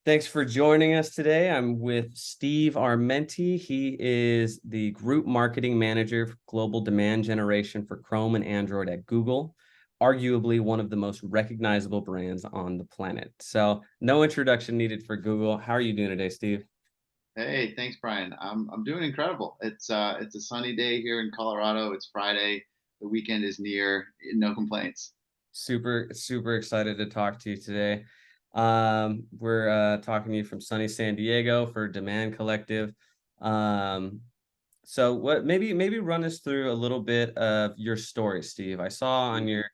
Thanks for joining us today. I'm with Steve Armenti. He is the Group Marketing Manager for Global Demand Generation for Chrome and Android at Google, arguably one of the most recognizable brands on the planet. So, no introduction needed for Google. How are you doing today, Steve? Hey, thanks, Brian. I'm doing incredible. It's a sunny day here in Colorado. It's Friday. The weekend is near. No complaints. Super, super excited to talk to you today. We're talking to you from sunny San Diego for Demand Collective. Um, So what maybe run us through a little bit of your story, Steve. I saw on Mhm. your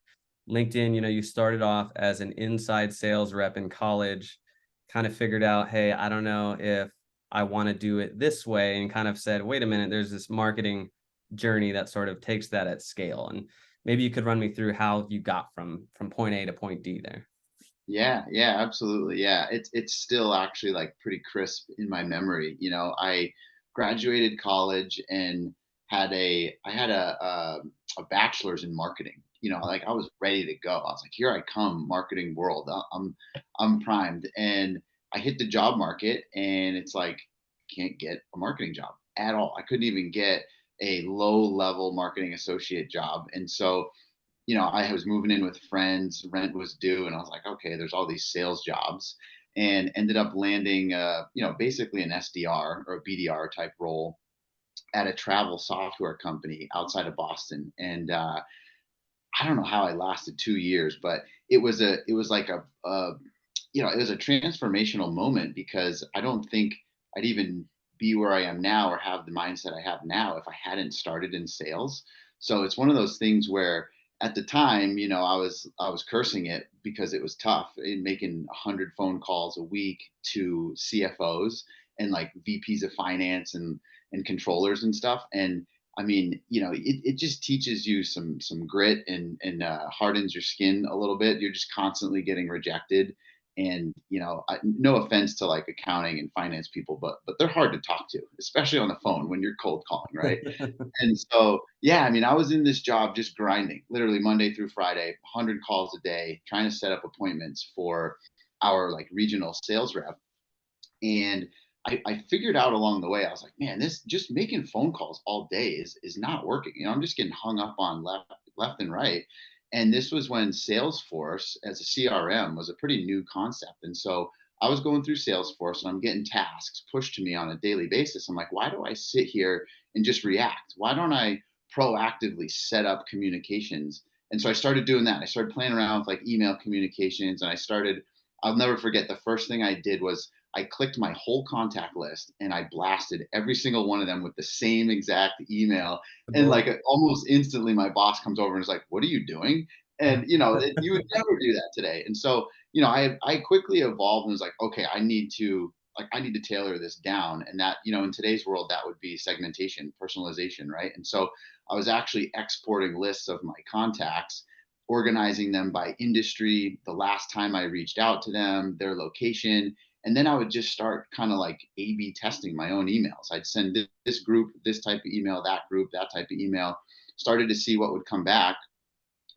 LinkedIn, you started off as an inside sales rep in college, kind of figured out, hey, I don't know if I want to do it this way, and kind of said, wait a minute, there's this marketing journey that sort of takes that at scale. And maybe you could run me through how you got from point A to point D there. Yeah, absolutely. Yeah, it's still actually like pretty crisp in my memory. I graduated college and I had a bachelor's in marketing. Like I was ready to go. I was like, here I come, marketing world. I'm primed, and I hit the job market, and it's like can't get a marketing job at all. I couldn't even get a low level marketing associate job, and so I was moving in with friends, rent was due, and I was like, okay, there's all these sales jobs, and ended up landing, basically an SDR or a BDR type role at a travel software company outside of Boston. And I don't know how I lasted 2 years, but it was like it was a transformational moment because I don't think I'd even be where I am now or have the mindset I have now if I hadn't started in sales. So it's one of those things where at the time, I was cursing it because it was tough in making 100 phone calls a week to CFOs and like VPs of finance and controllers and stuff. And I mean, it just teaches you some grit and hardens your skin a little bit. You're just constantly getting rejected, and no offense to like accounting and finance people, but they're hard to talk to, especially on the phone when you're cold calling, right? And so, yeah, I mean, I was in this job just grinding, literally Monday through Friday, 100 calls a day, trying to set up appointments for our like regional sales rep. And I figured out along the way, I was like, man, this just making phone calls all day is not working. I'm just getting hung up on left and right. And this was when Salesforce as a CRM was a pretty new concept. And so I was going through Salesforce and I'm getting tasks pushed to me on a daily basis. I'm like, why do I sit here and just react? Why don't I proactively set up communications? And so I started doing that. I started playing around with like email communications, and I'll never forget, the first thing I did was I clicked my whole contact list and I blasted every single one of them with the same exact email. And Boom. like almost instantly, my boss comes over and is like, "What are you doing?" And you would never do that today. And so I quickly evolved and was like, okay, I need to tailor this down. And that in today's world, that would be segmentation, personalization, right? And so I was actually exporting lists of my contacts, organizing them by industry, the last time I reached out to them, their location, and then I would just start kind of like A B testing my own emails. I'd send this group this type of email, that group, that type of email, started to see what would come back.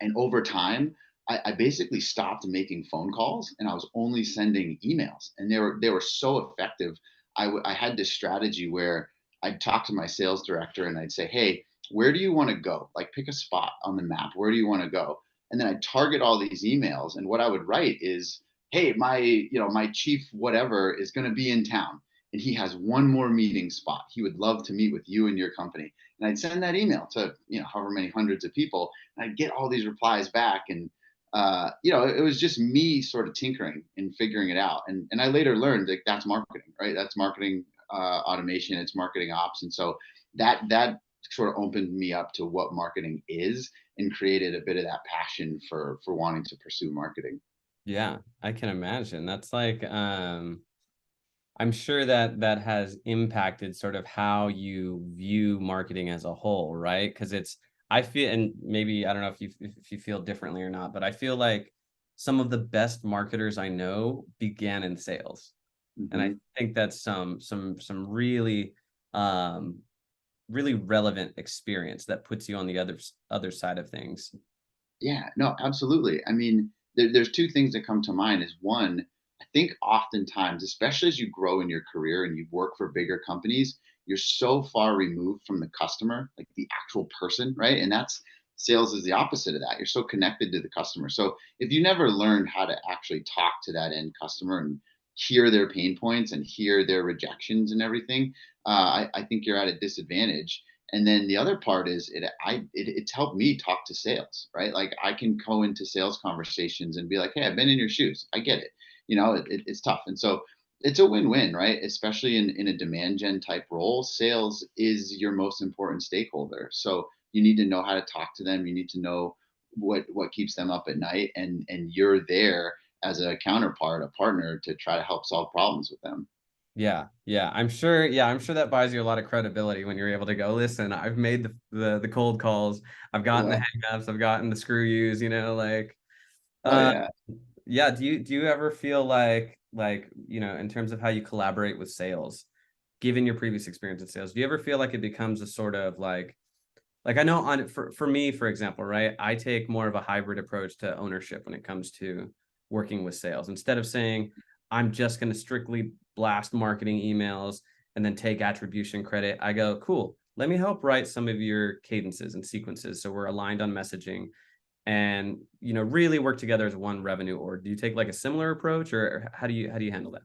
And over time, I basically stopped making phone calls and I was only sending emails. And they were so effective. I had this strategy where I'd talk to my sales director and I'd say, hey, where do you want to go? Like pick a spot on the map. Where do you want to go? And then I'd target all these emails. And what I would write is, hey, my chief whatever is going to be in town and he has one more meeting spot. He would love to meet with you and your company. And I'd send that email to, however many hundreds of people, and I'd get all these replies back. And it was just me sort of tinkering and figuring it out. And I later learned that that's marketing, right? That's marketing automation. It's marketing ops. And so that sort of opened me up to what marketing is and created a bit of that passion for wanting to pursue marketing. Yeah, I can imagine. That's like I'm sure that that has impacted sort of how you view marketing as a whole, right? Because I feel, and maybe I don't know if you feel differently or not, but I feel like some of the best marketers I know began in sales, and I Hmm. think that's some really um, really relevant experience that puts you on the other side of things. Yeah, no, absolutely. I mean, there's two things that come to mind. Is one, I think oftentimes, especially as you grow in your career and you work for bigger companies, you're so far removed from the customer, like the actual person, right? And that's sales is the opposite of that. You're so connected to the customer. So if you never learned how to actually talk to that end customer and hear their pain points and hear their rejections and everything, I think you're at a disadvantage. And then the other part is it's helped me talk to sales, right? Like I can go into sales conversations and be like, hey, I've been in your shoes. I get it. It's tough. And so it's a win-win, right? Especially in a demand gen type role, sales is your most important stakeholder. So you need to know how to talk to them. You need to know what keeps them up at night, and you're there as a counterpart, a partner to try to help solve problems with them. Yeah, yeah. I'm sure that buys you a lot of credibility when you're able to go, listen, I've made the cold calls, I've gotten the Yeah. hangups, I've gotten the screw yous, like Oh uh yeah. yeah, do you ever feel like, in terms of how you collaborate with sales, given your previous experience in sales, do you ever feel like it becomes a sort of like I know for me, for example, right? I take more of a hybrid approach to ownership when it comes to working with sales. Instead of saying I'm just going to strictly blast marketing emails and then take attribution credit, I go, cool. Let me help write some of your cadences and sequences so we're aligned on messaging and really work together as one revenue org. Do you take like a similar approach, or how do you handle that?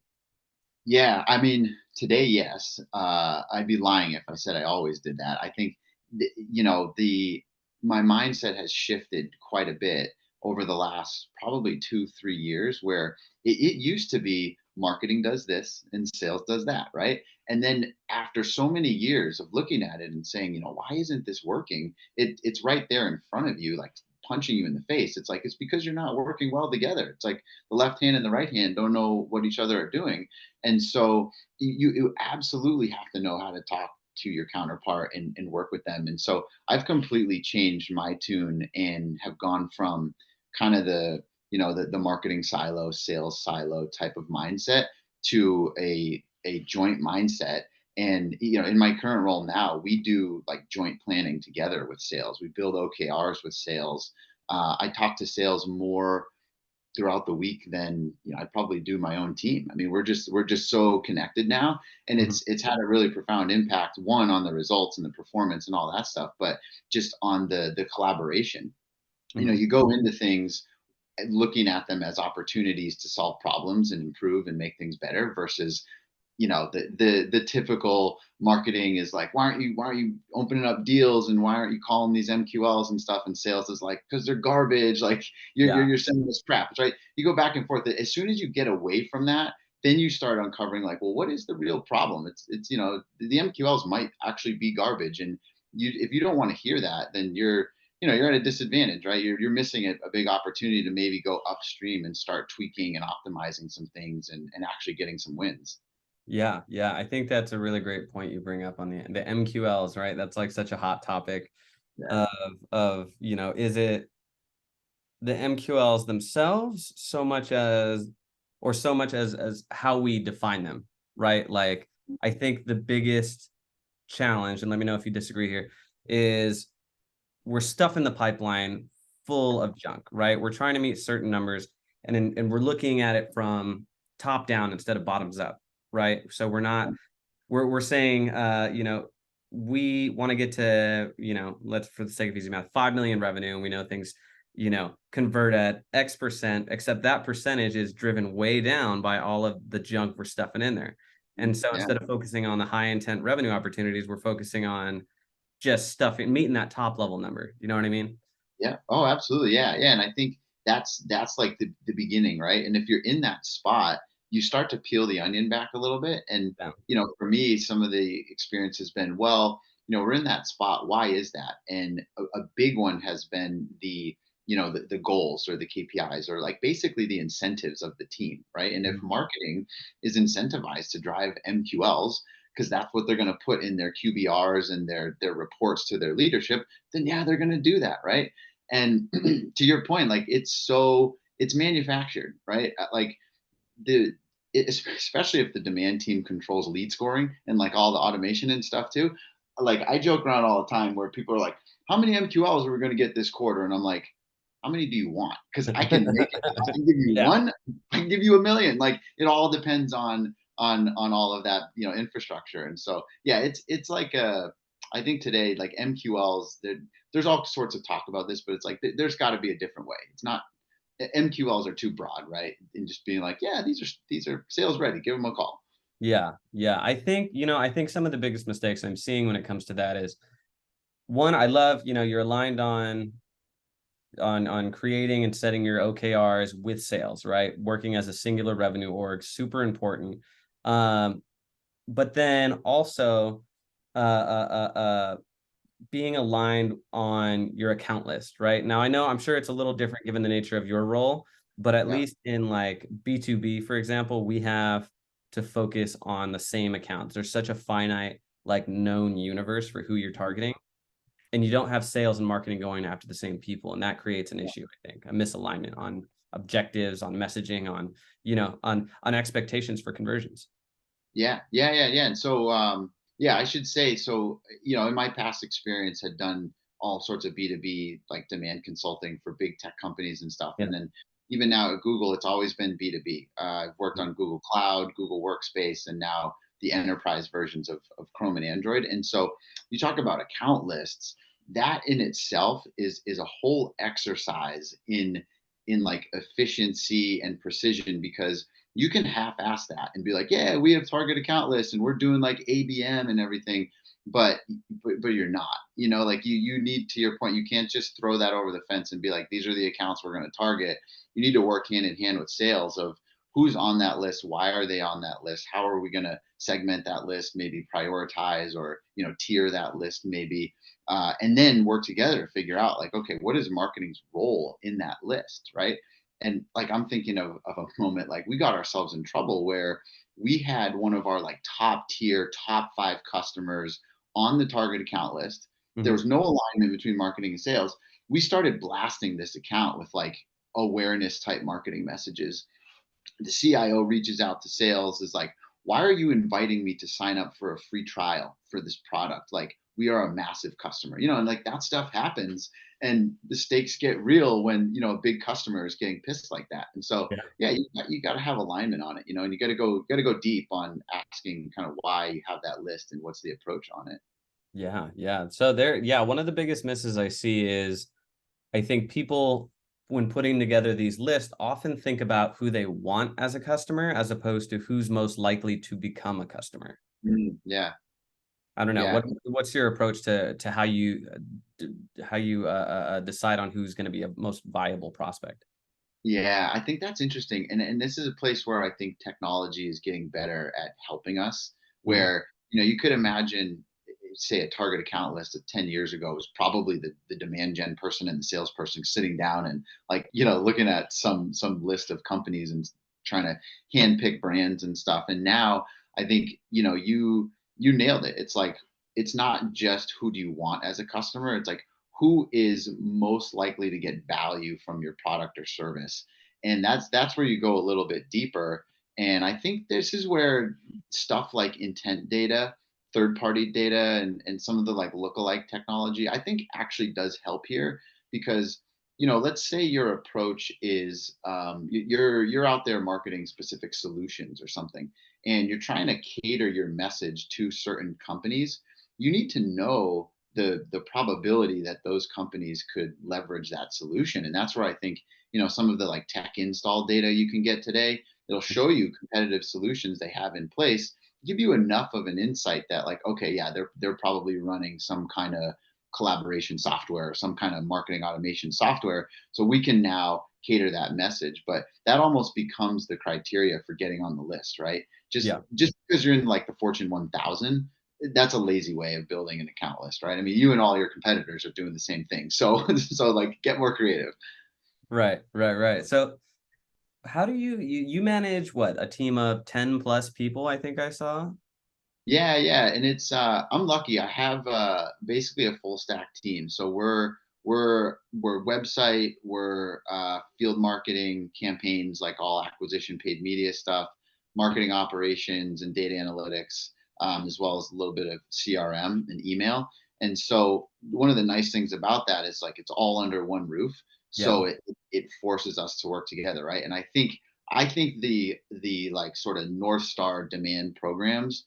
Yeah, I mean, today, yes. I'd be lying if I said I always did that. I think, the my mindset has shifted quite a bit over the last probably 2, 3 years, where it used to be marketing does this and sales does that, right? And then after so many years of looking at it and saying, why isn't this working? It's right there in front of you, like punching you in the face. It's like it's because you're not working well together. It's like the left hand and the right hand don't know what each other are doing, and so you absolutely have to know how to talk to your counterpart and work with them. And so I've completely changed my tune and have gone from kind of the marketing silo, sales silo type of mindset to a joint mindset. And in my current role now, we do like joint planning together with sales. We build OKRs with sales. I talk to sales more throughout the week than I'd probably do my own team. I mean, we're just so connected now, and Mhm, it's had a really profound impact. One, on the results and the performance and all that stuff, but just on the collaboration. mhm. You go into things looking at them as opportunities to solve problems and improve and make things better versus the typical marketing is like, why aren't you opening up deals, and why aren't you calling these MQLs and stuff, and sales is like, because they're garbage, like Yeah, you're sending us crap. It's right, you go back and forth. As soon as you get away from that, then you start uncovering like, well, what is the real problem? It's the MQLs might actually be garbage, and if you don't want to hear that, then you're at a disadvantage, right? You're missing a big opportunity to maybe go upstream and start tweaking and optimizing some things, and actually getting some wins. yeah, yeah. I think that's a really great point you bring up on the MQLs, right? That's like such a hot topic Yeah. of is it the MQLs themselves so much as how we define them, right? Like I think the biggest challenge, and let me know if you disagree here, is we're stuffing the pipeline full of junk, right? We're trying to meet certain numbers, and we're looking at it from top down instead of bottoms up, right? So we're saying, we want to get to, let's, for the sake of easy math, 5 million revenue, and we know things, convert at X percent, except that percentage is driven way down by all of the junk we're stuffing in there. And so Yeah. instead of focusing on the high intent revenue opportunities, we're focusing on just stuffing, meeting that top level number. You know what I mean? Yeah. Oh, absolutely. Yeah. Yeah. And I think that's like the beginning, right? And if you're in that spot, you start to peel the onion back a little bit. And Yeah. for me, some of the experience has been, well, we're in that spot. Why is that? And a big one has been the goals or the KPIs, or like basically the incentives of the team, right? And if Mhm. marketing is incentivized to drive MQLs, because that's what they're going to put in their QBRs and their reports to their leadership, then yeah, they're going to do that, right? And to your point, like it's manufactured, right? Like the especially if the demand team controls lead scoring and like all the automation and stuff too. Like I joke around all the time where people are like, how many MQLs are we going to get this quarter? And I'm like, how many do you want? Because I can make it. I can give you Yeah. one. I can give you a million. Like it all depends on all of that, infrastructure. And so yeah, it's like I think today like MQLs. There's all sorts of talk about this, but it's like there's got to be a different way. It's not MQLs are too broad, right? And just being like, yeah, these are sales ready. Give them a call. Yeah. Yeah. I think some of the biggest mistakes I'm seeing when it comes to that is one, I love, you're aligned on creating and setting your OKRs with sales, right? Working as a singular revenue org, super important. Um, but then also uh, uh, uh, uh, being aligned on your account list, right? Now, I know I'm sure it's a little different given the nature of your role, but at Yeah. least in like B2B, for example, we have to focus on the same accounts. There's such a finite, like known universe for who you're targeting, and you don't have sales and marketing going after the same people. And that creates an issue, I think, a misalignment on objectives, on messaging, on expectations for conversions. Yeah. And so, yeah, I should say, so, in my past experience, had done all sorts of B2B, like demand consulting for big tech companies and stuff. Yeah. And then even now at Google, it's always been B2B. I've worked on Google Cloud, Google Workspace, and now the enterprise versions of Chrome and Android. And so you talk about account lists, that in itself is a whole exercise in like efficiency and precision, because you can half-ass that and be like, yeah, we have target account lists and we're doing like ABM and everything, but but you're not. Like you need, to your point, you can't just throw that over the fence and be like, these are the accounts we're going to target. You need to work hand in hand with sales of who's on that list, why are they on that list, how are we going to segment that list, maybe prioritize or tier that list maybe, and then work together to figure out like, okay, what is marketing's role in that list, right? And like I'm thinking of a moment like we got ourselves in trouble where we had one of our like top tier top 5 customers on the target account list. There Mhm. was no alignment between marketing and sales. We started blasting this account with like awareness type marketing messages. The CIO reaches out to sales, is like, why are you inviting me to sign up for a free trial for this product? Like, we are a massive customer, and like that stuff happens. And the stakes get real when, a big customer is getting pissed like that. And so, Yeah. yeah, you got to have alignment on it, and you got to go deep on asking kind of why you have that list and what's the approach on it. Yeah. Yeah. So yeah, one of the biggest misses I see is I think people, when putting together these lists, often think about who they want as a customer as opposed to who's most likely to become a customer. Yeah. I don't know. Yeah. What's your approach to how you decide on who's going to be a most viable prospect? Yeah, I think that's interesting. And this is a place where I think technology is getting better at helping us, Mhm. where, you could imagine, say, a target account list of 10 years ago was probably the demand gen person and the salesperson sitting down and like, looking at some list of companies and trying to hand pick brands and stuff. And now I think, you nailed it. It's like it's not just who do you want as a customer, it's like who is most likely to get value from your product or service. And that's where you go a little bit deeper. And I think this is where stuff like intent data, third party data, and some of the like lookalike technology, I think actually does help here. Because let's say your approach is, you're out there marketing specific solutions or something, and you're trying to cater your message to certain companies. You need to know the probability that those companies could leverage that solution. And that's where I think, some of the like tech install data you can get today, it'll show you competitive solutions they have in place, give you enough of an insight that like, okay, yeah, they're probably running some kind of collaboration software or some kind of marketing automation software, so we can now cater that message. But that almost becomes the criteria for getting on the list, right? just Yeah. just because you're in like the Fortune 1000, that's a lazy way of building an account list, right? I mean, you and all your competitors are doing the same thing. So, so like, get more creative. Right. Right. Right. So how do you manage what, a team of 10 plus people, I think I saw? Yeah, and it's I'm lucky. I have basically a full stack team. So we're website, we're field marketing campaigns, like all acquisition, paid media stuff, marketing operations, and data analytics, as well as a little bit of CRM and email. And so one of the nice things about that is like it's all under one roof. Yeah. So it forces us to work together, right? And I think the like sort of North Star demand programs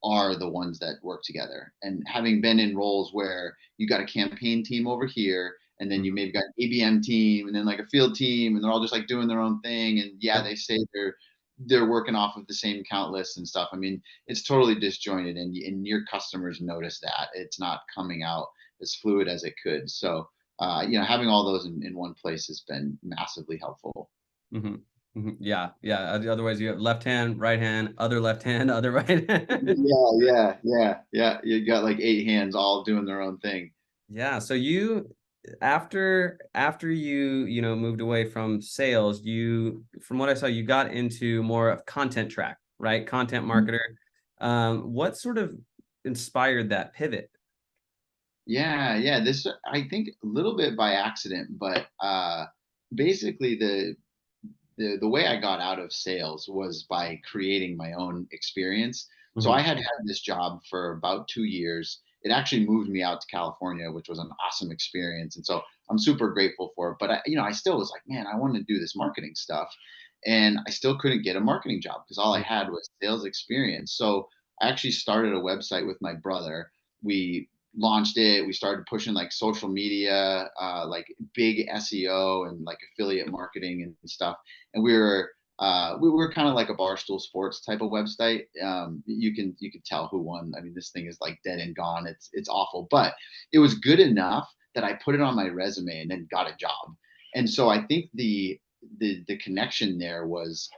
are the ones that work together. And having been in roles where you got a campaign team over here, and then you Mhm. maybe got an ABM team, and then like a field team, and they're all just like doing their own thing. And yeah, Yep. they say they're working off of the same count lists and stuff. I mean, it's totally disjointed, and your customers notice that it's not coming out as fluid as it could. So having all those in one place has been massively helpful. Mhm. Mhm. Yeah, yeah, otherwise you have left hand, right hand, other left hand, other right hand. Yeah. You got like 8 hands all doing their own thing. Yeah, so you after you moved away from sales, you from what I saw, you got into more of content track, right? Content marketer. What sort of inspired that pivot? Yeah. This I think a little bit by accident, but basically the way I got out of sales was by creating my own experience. So I Mhm. had had this job for about 2 years. It actually moved me out to California, which was an awesome experience, and so I'm super grateful for it. But I still was like, man, I want to do this marketing stuff, and I still couldn't get a marketing job because all I Mm, had was sales experience. So I actually started a website with my brother. We launched it. We started pushing like social media, like big SEO and like affiliate marketing and stuff. And we were kind of like a Barstool Sports type of website. You could tell who won. I mean, this thing is like dead and gone. It's awful, but it was good enough that I put it on my resume and then got a job. And so I think the connection there was,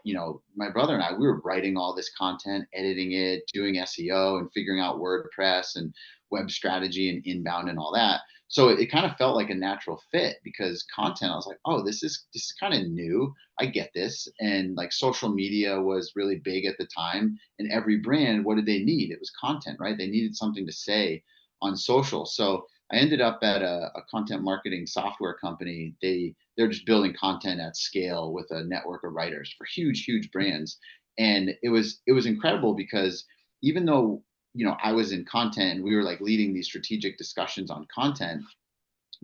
my brother and I, we were writing all this content, editing it, doing SEO, and figuring out WordPress and web strategy and inbound and all that. So it kind of felt like a natural fit because content, I was like, oh, this is kind of new. I get this. And like social media was really big at the time. And every brand, what did they need? It was content, right? They needed something to say on social. So I ended up at a content marketing software company. They're just building content at scale with a network of writers for huge brands. And it was incredible because even though I was in content and we were like leading these strategic discussions on content,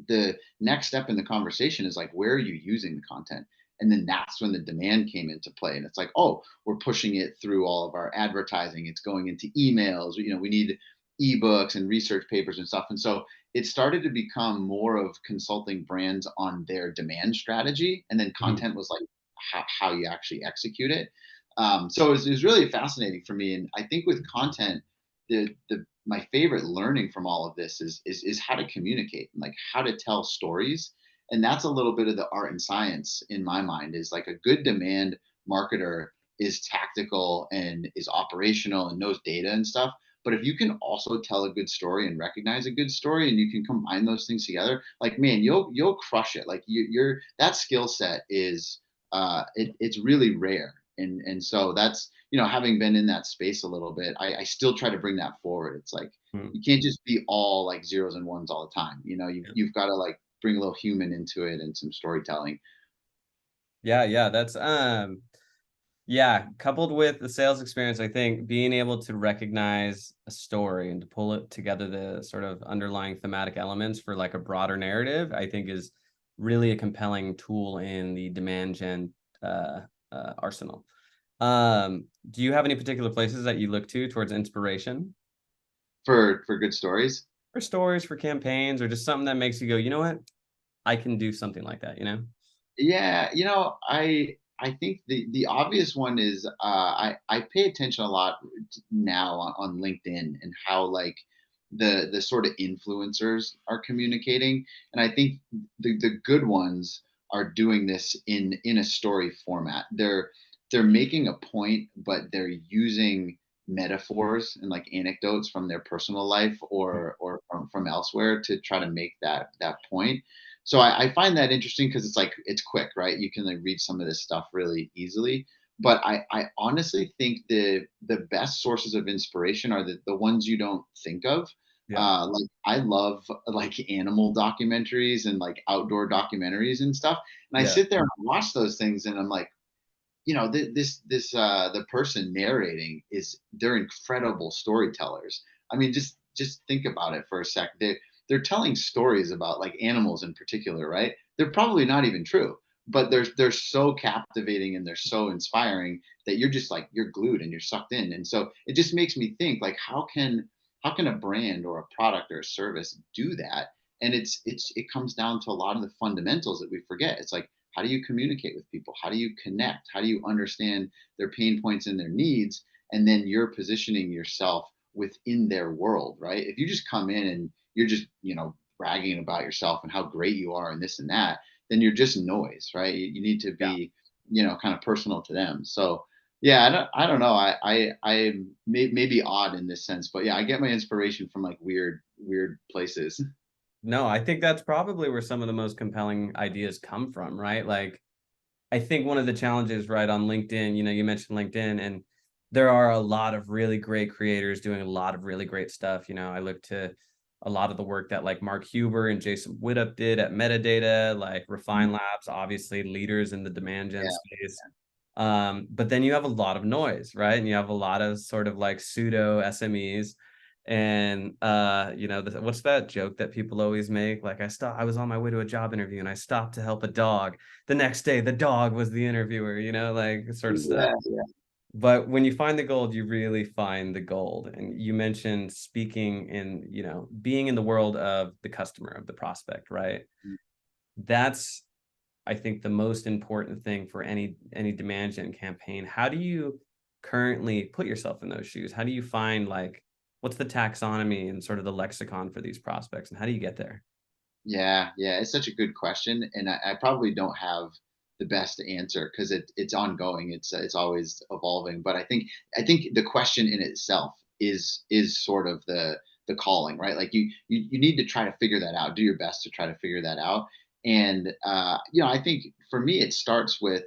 the next step in the conversation is like, where are you using the content? And then that's when the demand came into play. And it's like, oh, we're pushing it through all of our advertising. It's going into emails. We need ebooks and research papers and stuff. And so it started to become more of consulting brands on their demand strategy. And then mhm. content was like how you actually execute it. So it was really fascinating for me. And I think with content, the my favorite learning from all of this is how to communicate and like how to tell stories. And that's a little bit of the art and science in my mind. Is like a good demand marketer is tactical and is operational and knows data and stuff. But if you can also tell a good story and recognize a good story, and you can combine those things together, like man, you'll crush it. Like you're that skill set is it's really rare. And so that's, having been in that space a little bit, I still try to bring that forward. It's like Mm, you can't just be all like zeros and ones all the time. yeah. You've got to like bring a little human into it and some storytelling. Yeah, yeah, that's yeah, coupled with the sales experience, I think being able to recognize a story and to pull it together, the sort of underlying thematic elements for like a broader narrative, I think is really a compelling tool in the demand gen uh, arsenal. Do you have any particular places that you look to towards inspiration For good stories. for stories, for campaigns, or just something that makes you go, you know what, I can do something like that, you know? Yeah, I think the obvious one is I pay attention a lot now on LinkedIn and how like the sort of influencers are communicating. And I think the good ones are doing this in a story format. They're making a point, but they're using metaphors and like anecdotes from their personal life or from elsewhere to try to make that point. So I find that interesting because it's like it's quick, right? You can like read some of this stuff really easily. But I honestly think the best sources of inspiration are the ones you don't think of. Yeah, Like I love like animal documentaries and like outdoor documentaries and stuff. And I yeah, sit there and watch those things, and I'm like, the person narrating they're incredible storytellers. I mean, just think about it for a sec. they're telling stories about like animals in particular, right? They're probably not even true, but they're so captivating and they're so inspiring that you're just like you're glued and you're sucked in. And so it just makes me think like how can a brand or a product or a service do that? And it comes down to a lot of the fundamentals that we forget. It's like, how do you communicate with people? How do you connect? How do you understand their pain points and their needs? And then you're positioning yourself within their world, right? If you just come in and you're just, bragging about yourself and how great you are and this and that, then you're just noise, right? You need to Yeah. be, kind of personal to them. So yeah, I don't know. Maybe odd in this sense, but yeah, I get my inspiration from like weird places. No, I think that's probably where some of the most compelling ideas come from, right? Like, I think one of the challenges, right, on LinkedIn, you mentioned LinkedIn, and there are a lot of really great creators doing a lot of really great stuff. I look to a lot of the work that like Mark Huber and Jason Widup did at Metadata, like Refine Labs, obviously leaders in the demand gen Yeah, space. But then you have a lot of noise, right? And you have a lot of sort of like pseudo SMEs. And what's that joke that people always make? Like I was on my way to a job interview and I stopped to help a dog. The next day, the dog was the interviewer, like sort of stuff. yeah, yeah, But when you find the gold, you really find the gold. And you mentioned speaking in, being in the world of the customer, of the prospect, right? That's, I think, the most important thing for any demand gen campaign. How do you currently put yourself in those shoes? How do you find like what's the taxonomy and sort of the lexicon for these prospects, and how do you get there? yeah, yeah. It's such a good question, and I probably don't have the best answer because it's ongoing. It's always evolving. But I think the question in itself is sort of the calling, right? Like you need to try to figure that out. Do your best to try to figure that out. And I think for me it starts with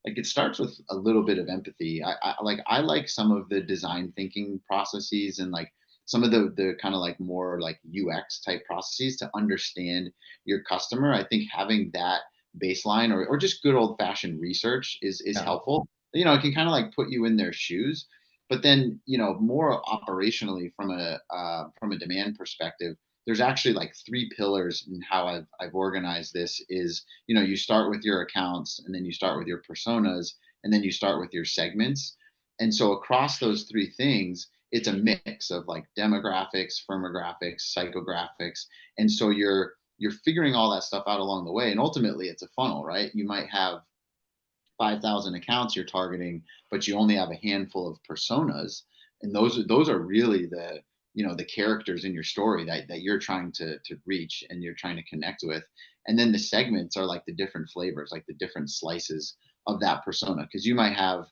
a little bit of empathy. I like some of the design thinking processes and like some of the kind of like more like UX type processes to understand your customer. I think having that baseline or just good old fashioned research is Yeah. helpful. It can kind of like put you in their shoes. But then, more operationally from a demand perspective, there's actually like three pillars in how I've organized this. Is you start with your accounts, and then you start with your personas, and then you start with your segments. And so across those three things, it's a mix of like demographics, firmographics, psychographics, and so you're figuring all that stuff out along the way. And ultimately, it's a funnel, right? You might have 5,000 accounts you're targeting, but you only have a handful of personas, and those are really the characters in your story that you're trying to reach and you're trying to connect with. And then the segments are like the different flavors, like the different slices of that persona, because you might have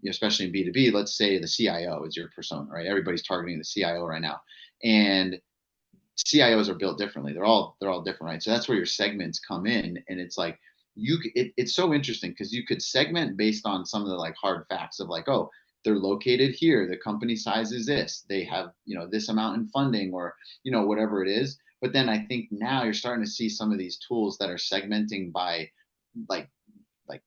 especially in B2B, let's say the CIO is your persona, right? Everybody's targeting the CIO right now, and CIOs are built differently. They're all different, right? So that's where your segments come in, and it's like it's so interesting because you could segment based on some of the like hard facts of like, oh, they're located here, the company size is this, they have this amount in funding, or whatever it is. But then I think now you're starting to see some of these tools that are segmenting by like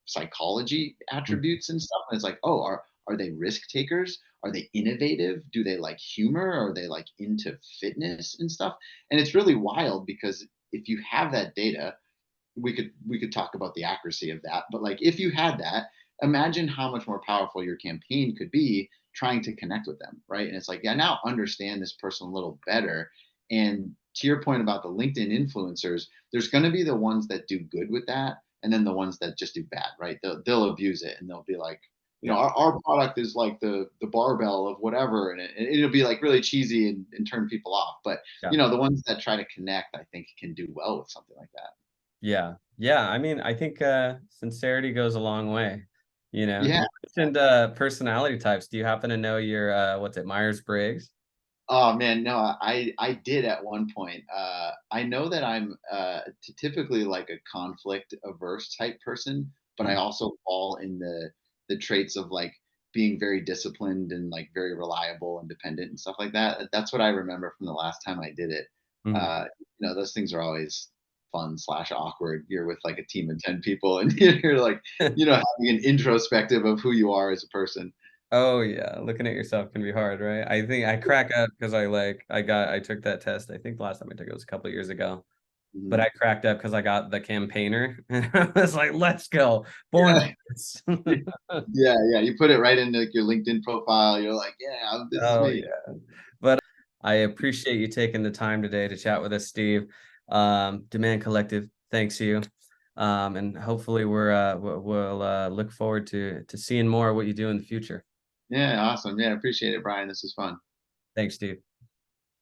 psychology Mm. attributes and stuff. And it's like, oh, are they risk takers? Are they innovative? Do they like humor? Are they like into fitness and stuff? And it's really wild because if you have that data, we could talk about the accuracy of that. But like if you had that, imagine how much more powerful your campaign could be trying to connect with them, right? And it's like, yeah, now understand this person a little better. And to your point about the LinkedIn influencers, there's going to be the ones that do good with that, and then the ones that just do bad, right? They'll abuse it, and they'll be like, Yeah. our product is like the barbell of whatever, and it'll be like really cheesy and turn people off. But Yeah. the ones that try to connect, I think, can do well with something like that. Yeah. Yeah. I mean, I think sincerity goes a long way. Yeah. You mentioned personality types. Do you happen to know your what's it, Myers-Briggs? Oh man, no, I did at one point. I know that I'm typically like a conflict averse type person, but I Mm, also fall in the traits of like being very disciplined and like very reliable and dependent and stuff like that. That's what I remember from the last time I did it. mhm. Those things are always fun slash awkward. You're with like a team of 10 people, and you're like, having an introspective of who you are as a person. Oh yeah, looking at yourself can be hard, right? I think I crack up because I took that test. I think the last time I took it was a couple of years ago. But Mhm. I cracked up because I got the campaigner, and I was like, "Let's go, born Yeah. for this." Yeah, yeah, you put it right into, like, your LinkedIn profile, you're like, "Yeah, this is Oh me." yeah. But I appreciate you taking the time today to chat with us, Steve. Demand Collective, thanks you. And hopefully we'll look forward to seeing more of what you do in the future. Yeah, awesome. Yeah, appreciate it, Brian. This was fun. Thanks, Steve.